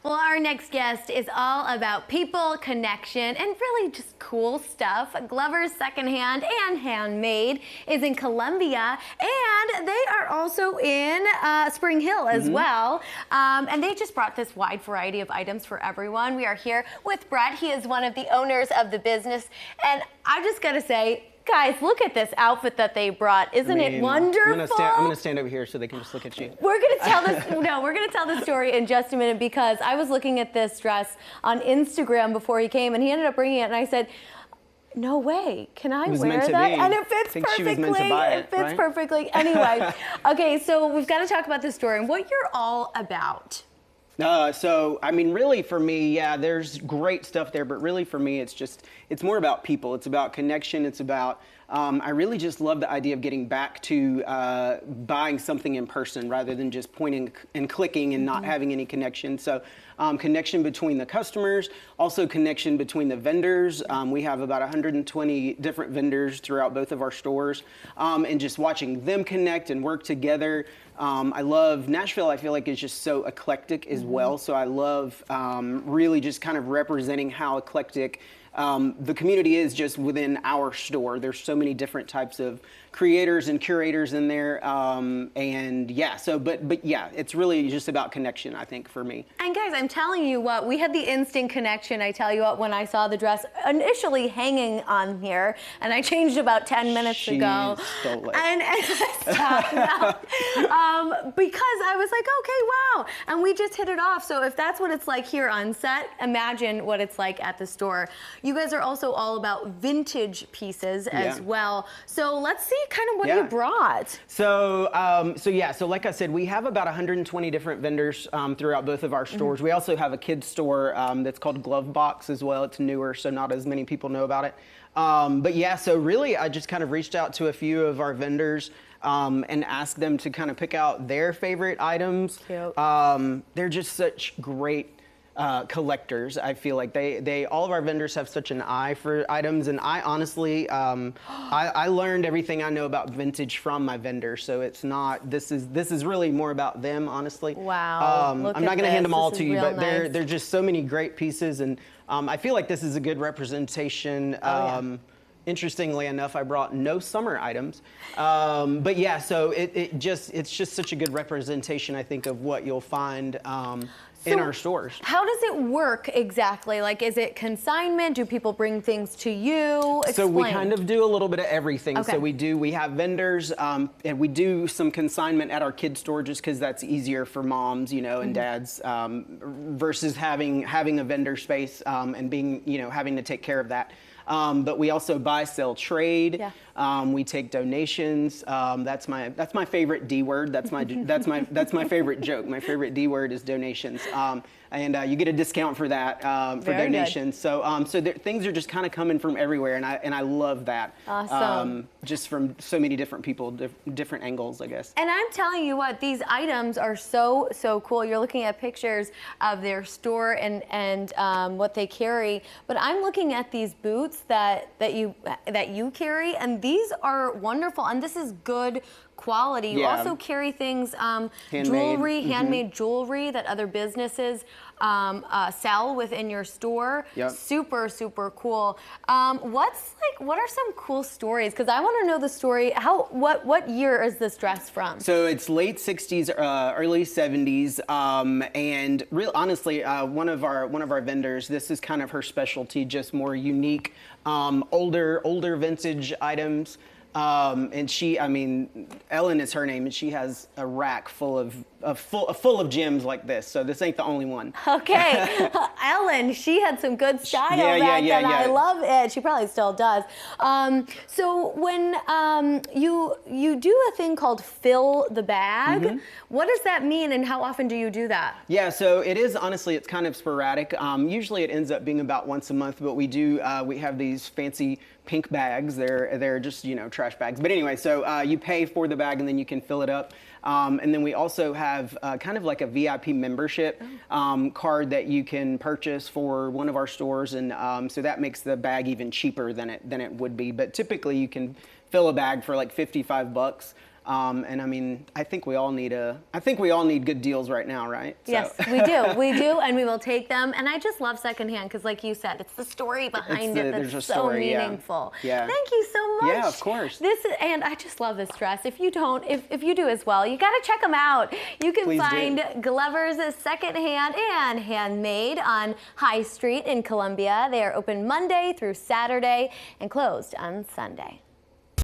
Well, our next guest is all about people, connection, and really just cool stuff. Glover's Second Hand and Handmade is in Columbia, and they are also in Spring Hill as well. And they just brought this wide variety of items for everyone. We are here with Brett. He is one of the owners of the business. And I just got to say, guys, look at this outfit that they brought. Isn't it wonderful? I'm gonna stand over here so they can just look at you. We're gonna tell this. No, we're gonna tell the story in just a minute, because I was looking at this dress on Instagram before he came, and he ended up bringing it, and I said, "No way, can I wear that?" And it fits perfectly. She was meant to buy it, it fits right? perfectly. Anyway, okay, so we've got to talk about the story and what you're all about. So, I mean, really for me, yeah, there's great stuff there, but really for me, it's more about people. It's about connection. It's about, I really just love the idea of getting back to buying something in person rather than just pointing and clicking and not having any connection. So, connection between the customers, also connection between the vendors. We have about 120 different vendors throughout both of our stores, and just watching them connect and work together. I love Nashville. I feel like it's just so eclectic as well. So I love really just kind of representing how eclectic the community is just within our store. There's so many different types of creators and curators in there, and yeah. So, but yeah, it's really just about connection, I think, for me. And guys, I'm telling you what, we had the instant connection. I tell you what, when I saw the dress initially hanging on here, and I changed about 10 minutes ago. Stole it. And stop now. Because I was like, okay, wow, and we just hit it off. So if that's what it's like here on set, imagine what it's like at the store. You guys are also all about vintage pieces as well. So let's see kind of what you brought. So, so like I said, we have about 120 different vendors throughout both of our stores. We also have a kids store that's called Glove Box as well. It's newer, so not as many people know about it. But yeah, so really I just kind of reached out to a few of our vendors and asked them to kind of pick out their favorite items. Cute. They're just such great collectors. I feel like all of our vendors have such an eye for items, and I honestly, I learned everything I know about vintage from my vendors. So it's not, this is really more about them, honestly. Wow. I'm not going to hand them all to you, but they're just so many great pieces, and I feel like this is a good representation. Interestingly enough, I brought no summer items, but yeah, so it's just such a good representation, I think, of what you'll find in our stores. How does it work exactly? Like, is it consignment? Do people bring things to you? Explain. So we kind of do a little bit of everything. Okay. So we have vendors, and we do some consignment at our kids store just because that's easier for moms, you know, and dads, versus having a vendor space and being, you know, having to take care of that. But we also buy, sell, trade. Yeah. We take donations. That's my favorite D word. That's my favorite joke. My favorite D word is donations. And you get a discount for that for donations. Good. So things are just kind of coming from everywhere, and I love that. Awesome. Just from so many different people, different angles, I guess. And I'm telling you what, these items are so cool. You're looking at pictures of their store and what they carry, but I'm looking at these boots that you carry, and these are wonderful. And this is good quality. You also carry things, jewelry, handmade jewelry that other businesses sell within your store. Yep. Super cool. What are some cool stories? Because I want to know the story. What year is this dress from? So it's late 60s, early 70s, and real honestly, one of our vendors, this is kind of her specialty, just more unique, older vintage items. And she, I mean, Ellen is her name, and she has a rack full of gems like this. So this ain't the only one. Okay, Ellen, she had some good style back then. I love it. She probably still does. So when you do a thing called fill the bag, what does that mean, and how often do you do that? Yeah, so it is, honestly, it's kind of sporadic. Usually it ends up being about once a month, but we have these fancy pink bags. They're just, you know, trash bags. But anyway, so you pay for the bag and then you can fill it up. And then we also have kind of like a VIP membership card that you can purchase for one of our stores, and so that makes the bag even cheaper than it would be. But typically you can fill a bag for like $55. And I mean, I think we all need good deals right now, right? So. Yes, we do, and we will take them. And I just love secondhand because, like you said, it's the story behind it that's so meaningful. Yeah. Thank you so much. Yeah, of course. And I just love this dress. If you don't, if you do as well, you got to check them out. You can find Glover's Secondhand and Handmade on High Street in Columbia. They are open Monday through Saturday and closed on Sunday.